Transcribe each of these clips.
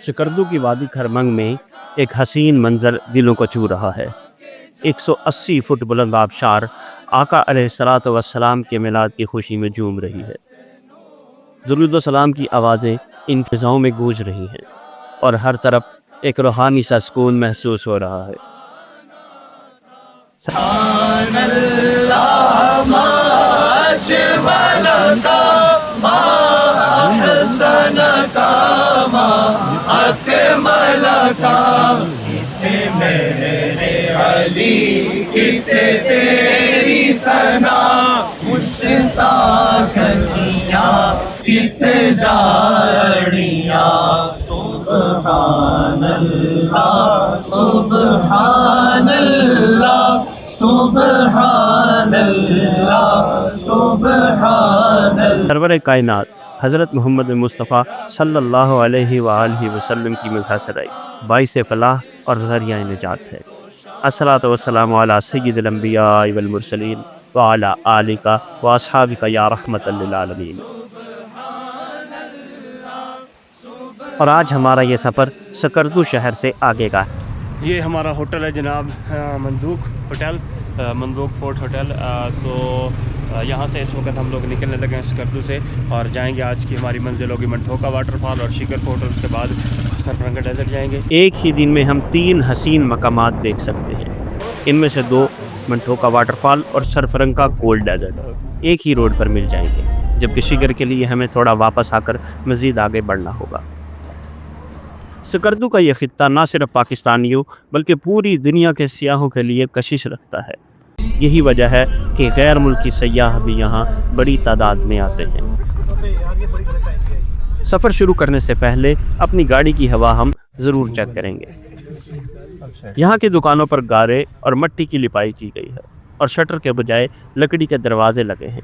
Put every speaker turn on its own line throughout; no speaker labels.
سکردو کی وادی کھرمنگ میں ایک حسین منظر دلوں کو چھو رہا ہے۔ 180 فٹ بلند آبشار آقا علیہ الصلوۃ والسلام کے میلاد کی خوشی میں جھوم رہی ہے۔ درود و سلام کی آوازیں ان فضاؤں میں گونج رہی ہیں اور ہر طرف ایک روحانی سا سکون محسوس ہو رہا ہے۔ سرور کائنات حضرت محمد مصطفیٰ صلی اللہ علیہ وآلہ وسلم کی مدح سرائی باعث فلاح اور ذریعہ نجات ہے۔ الصلاۃ والسلام علی سید الانبیاء والمرسلین وعلی آلک واصحابک یا رحمت للعالمین۔ اور آج ہمارا یہ سفر سکردو شہر سے آگے کا ہے۔ یہ ہمارا ہوٹل ہے جناب، مندوق ہوٹل، مندوق فورٹ ہوٹل۔ تو یہاں سے اس وقت ہم لوگ نکلنے لگے ہیں سکردو سے اور جائیں گے، آج کی ہماری منزل ہوگی منٹھوکا واٹر فال اور شکر فورٹ، اور اس کے بعد سرفرنگا ڈیزرٹ جائیں گے۔ ایک ہی دن میں ہم 3 حسین مقامات دیکھ سکتے ہیں، ان میں سے 2 منٹھوکا واٹر فال اور سرفرنگا کولڈ ڈیزرٹ ایک ہی روڈ پر مل جائیں گے، جبکہ شکر کے لیے ہمیں تھوڑا واپس آ کر مزید آگے بڑھنا ہوگا۔ سکردو کا یہ خطہ نہ صرف پاکستانیوں بلکہ پوری دنیا کے سیاحوں کے لیے کشش رکھتا ہے۔ یہی وجہ ہے کہ غیر ملکی سیاح بھی یہاں بڑی تعداد میں آتے ہیں۔ سفر شروع کرنے سے پہلے اپنی گاڑی کی ہوا ہم ضرور چیک کریں گے۔ یہاں کی دکانوں پر گارے اور مٹی کی لپائی کی گئی ہے اور شٹر کے بجائے لکڑی کے دروازے لگے ہیں۔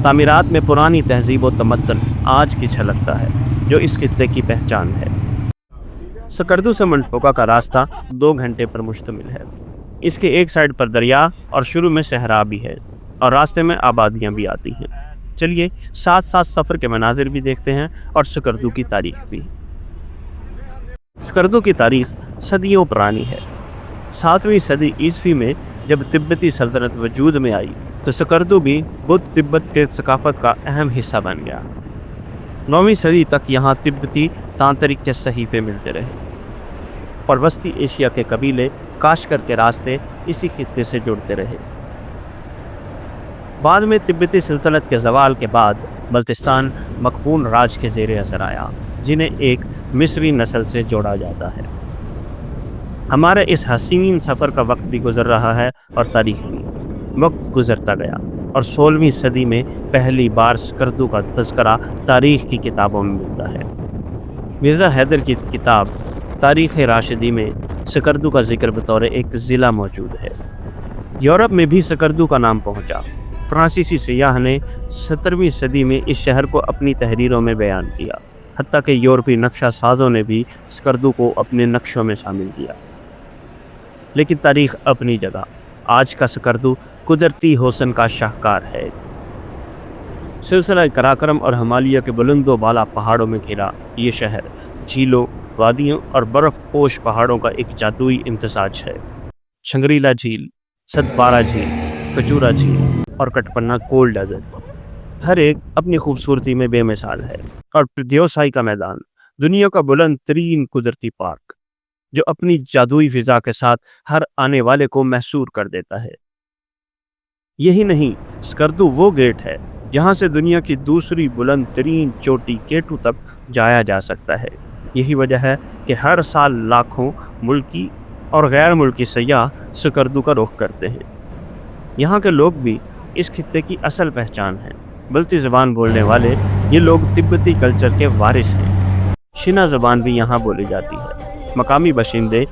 تعمیرات میں پرانی تہذیب و تمدن آج کی جھلکتا ہے، جو اس خطے کی پہچان ہے۔ سکردو سے منٹھوکا کا راستہ 2 گھنٹے پر مشتمل ہے۔ اس کے ایک سائڈ پر دریا اور شروع میں صحرا بھی ہے اور راستے میں آبادیاں بھی آتی ہیں۔ چلیے ساتھ ساتھ سفر کے مناظر بھی دیکھتے ہیں اور سکردو کی تاریخ بھی۔ سکردو کی تاریخ صدیوں پرانی ہے۔ 7ویں صدی عیسوی میں جب تبتی سلطنت وجود میں آئی تو سکردو بھی بدھ تبت کے ثقافت کا اہم حصہ بن گیا۔ 9ویں صدی تک یہاں تبتی تانترک کے صحیفے ملتے رہے اور وسطی ایشیا کے قبیلے کاشکر کے راستے اسی خطے سے جڑتے رہے۔ بعد میں تبتی سلطنت کے زوال کے بعد بلتستان مقپون راج کے زیر اثر آیا، جنہیں ایک مصری نسل سے جوڑا جاتا ہے۔ ہمارے اس حسین سفر کا وقت بھی گزر رہا ہے اور تاریخ بھی وقت گزرتا گیا، اور 16ویں صدی میں پہلی بار سکردو کا تذکرہ تاریخ کی کتابوں میں ملتا ہے۔ مرزا حیدر کی کتاب تاریخ راشدی میں سکردو کا ذکر بطور ایک ضلع موجود ہے۔ یورپ میں بھی سکردو کا نام پہنچا۔ فرانسیسی سیاح نے 17ویں صدی میں اس شہر کو اپنی تحریروں میں بیان کیا، حتیٰ کہ یورپی نقشہ سازوں نے بھی سکردو کو اپنے نقشوں میں شامل کیا۔ لیکن تاریخ اپنی جگہ، آج کا سکردو قدرتی حسن کا شاہکار ہے۔ سلسلہ قراقرم اور ہمالیہ کے بلند و بالا پہاڑوں میں گھرا یہ شہر جھیلوں، وادیوں اور برف پوش پہاڑوں کا ایک جادوئی امتزاج ہے۔ چھنگریلا جھیل، ستپارہ جھیل، کچورا جھیل اور کٹپنا کولڈ ڈیزرٹ ہر ایک اپنی خوبصورتی میں بے مثال ہے، اور پردیوسائی کا میدان دنیا کا بلند ترین قدرتی پارک، جو اپنی جادوئی فضا کے ساتھ ہر آنے والے کو محصور کر دیتا ہے۔ یہی نہیں، سکردو وہ گیٹ ہے جہاں سے دنیا کی دوسری بلند ترین چوٹی کیٹو تک جایا جا سکتا ہے۔ یہی وجہ ہے کہ ہر سال لاکھوں ملکی اور غیر ملکی سیاح سکردو کا رخ کرتے ہیں۔ یہاں کے لوگ بھی اس خطے کی اصل پہچان ہیں۔ بلتی زبان بولنے والے یہ لوگ تبتی کلچر کے وارث ہیں۔ شنا زبان بھی یہاں بولی جاتی ہے۔ مقامی باشندے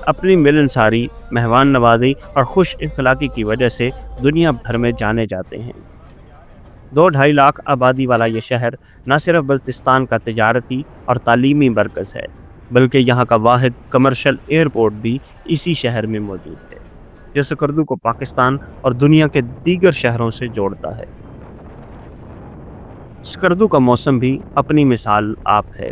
اپنی ملنساری، مہمان نوازی اور خوش اخلاقی کی وجہ سے دنیا بھر میں جانے جاتے ہیں۔ 2-2.5 لاکھ آبادی والا یہ شہر نہ صرف بلتستان کا تجارتی اور تعلیمی مرکز ہے، بلکہ یہاں کا واحد کمرشل ایئرپورٹ بھی اسی شہر میں موجود ہے، جو سکردو کو پاکستان اور دنیا کے دیگر شہروں سے جوڑتا ہے۔ سکردو کا موسم بھی اپنی مثال آپ ہے۔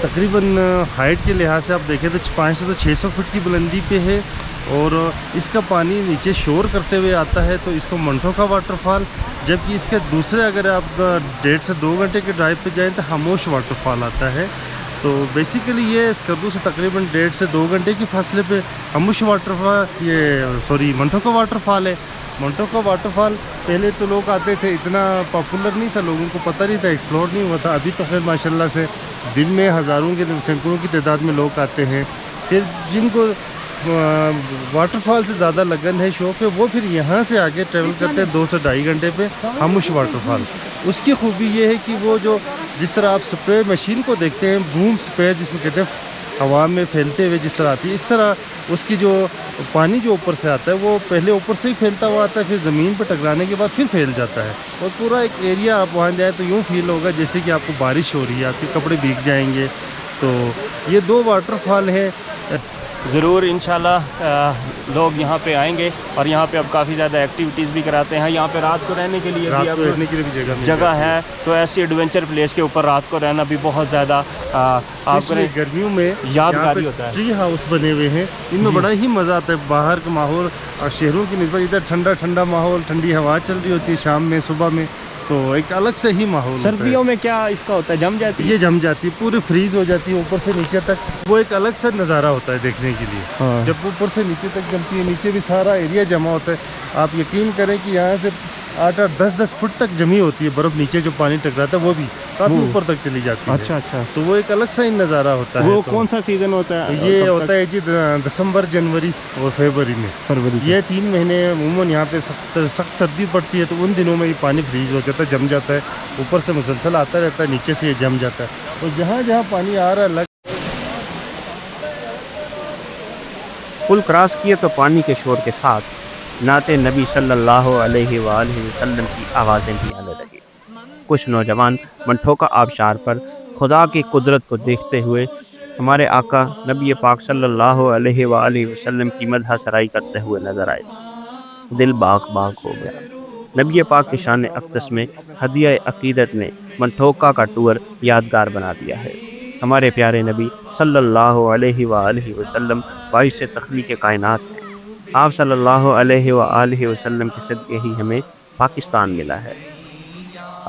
تقریباً ہائٹ کے لحاظ سے آپ دیکھیں تو 500 سے 600 فٹ کی بلندی پہ ہے، اور اس کا پانی نیچے شور کرتے ہوئے آتا ہے، تو اس کو منٹوکا واٹر فال، جبکہ اس کے دوسرے اگر آپ 1.5 سے 2 گھنٹے کے ڈرائیو پہ جائیں تو خاموش واٹر فال آتا ہے۔ تو بیسیکلی یہ اسکردو سے تقریباً 1.5 سے 2 گھنٹے کی فاصلے پہ خاموش واٹر فال، منٹوکا واٹر فال ہے۔ منٹوکا واٹر فال پہلے تو لوگ آتے تھے، اتنا پاپولر نہیں تھا، لوگوں کو پتہ نہیں تھا، ایکسپلور نہیں ہوا تھا۔ ابھی تو خیر ماشاءاللہ سے دن میں ہزاروں کے سینکڑوں کی تعداد میں لوگ آتے ہیں۔ پھر جن کو واٹر فال سے زیادہ لگن ہے، شوق ہے، وہ پھر یہاں سے آگے ٹریول کرتے ہیں 2 سے 2.5 گھنٹے پہ خاموش واٹر فال۔ اس کی خوبی یہ ہے کہ وہ جو جس طرح آپ سپرے مشین کو دیکھتے ہیں، بوم سپرے جس میں کہتے ہیں، ہوا میں پھیلتے ہوئے جس طرح آتی ہے، اس طرح اس کی جو پانی جو اوپر سے آتا ہے وہ پہلے اوپر سے ہی پھیلتا ہوا آتا ہے، پھر زمین پہ ٹکرانے کے بعد پھر پھیل جاتا ہے، اور پورا ایک ایریا آپ وہاں جائیں تو یوں فیل ہوگا جیسے کہ آپ کو بارش ہو رہی ہے، آپ کے کپڑے بھیگ جائیں گے۔ تو یہ 2 واٹر فال ہیں۔
ضرور انشاءاللہ لوگ یہاں پہ آئیں گے، اور یہاں پہ اب کافی زیادہ ایکٹیویٹیز بھی کراتے ہیں۔ یہاں پہ رات کو رہنے کے لیے بھی اب جگہ ہے، تو ایسی ایڈونچر پلیس کے اوپر رات کو رہنا بھی بہت زیادہ آپ کو
گرمیوں میں
یادگاری ہوتا ہے۔
ٹری ہاؤس بنے ہوئے ہیں، ان میں بڑا ہی مزہ آتا ہے۔ باہر کا ماحول اور شہروں کی نسبت ادھر ٹھنڈا ٹھنڈا ماحول، ٹھنڈی ہوا چل رہی ہوتی ہے شام میں، صبح میں، تو ایک الگ سے ہی ماحول۔
سردیوں میں کیا اس کا ہوتا ہے، جم جاتی ہے؟
یہ جم جاتی ہے، پوری فریز ہو جاتی ہے اوپر سے نیچے تک، وہ ایک الگ سا نظارہ ہوتا ہے دیکھنے کے لیے۔ جب اوپر سے نیچے تک جمتی ہے، نیچے بھی سارا ایریا جمع ہوتا ہے۔ آپ یقین کریں کہ یہاں سے 8-8 10-10 فٹ تک جمی ہوتی ہے برف، نیچے جو پانی ٹکراتا ہے وہ بھی کافی اوپر تک چلی جاتی ہے۔
اچھا،
تو وہ ایک الگ سا ہی نظارہ ہوتا ہے۔
وہ کون سا سیزن ہوتا ہے؟
یہ ہوتا ہے جی دسمبر، جنوری اور فروری میں، یہ 3 مہینے عموماً یہاں پہ سخت سردی پڑتی ہے، تو ان دنوں میں یہ پانی فریز ہو جاتا ہے، جم جاتا ہے، اوپر سے مسلسل آتا رہتا ہے، نیچے سے یہ جم جاتا ہے، تو جہاں جہاں پانی آ رہا ہے
پل کراس کیے تو پانی کے شور کے ساتھ نعت نبی صلی اللہ علیہ وآلہ وسلم کی آوازیں بھی آنے لگی۔ کچھ نوجوان منٹوکا آبشار پر خدا کی قدرت کو دیکھتے ہوئے ہمارے آقا نبی پاک صلی اللہ علیہ وآلہ وسلم کی مدح سرائی کرتے ہوئے نظر آئے۔ دل باغ باغ ہو گیا۔ نبی پاک کی شان اقدس میں ہدیہ عقیدت نے منٹوکا کا ٹور یادگار بنا دیا ہے۔ ہمارے پیارے نبی صلی اللہ علیہ وآلہ وسلم باعث تخلیق کائنات ہیں۔ آپ صلی اللہ علیہ وآلہ وسلم کے صدقے ہی ہمیں پاکستان ملا ہے۔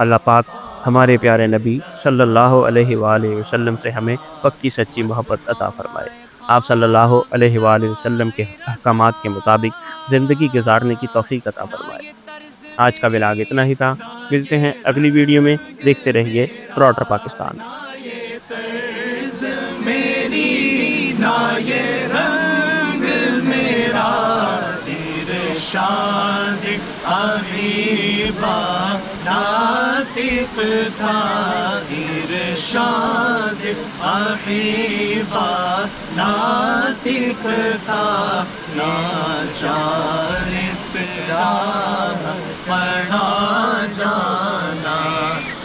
اللہ پاک ہمارے پیارے نبی صلی اللہ علیہ وآلہ وسلم سے ہمیں پکی سچی محبت عطا فرمائے۔ آپ صلی اللہ علیہ وآلہ وسلم کے احکامات کے مطابق زندگی گزارنے کی توفیق عطا فرمائے۔ آج کا ولاگ اتنا ہی تھا، ملتے ہیں اگلی ویڈیو میں، دیکھتے رہیے راٹر پاکستان۔
ارشاد عقیبہ ناطق تھا، ارشاد عقیبہ ناطق تھا، ناچار اس راہ پڑا جانا،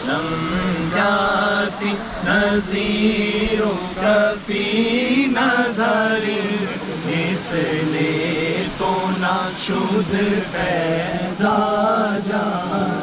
لمباتی نظیروں کفی نظر، اس نے تو نہ شد پیدا جانا۔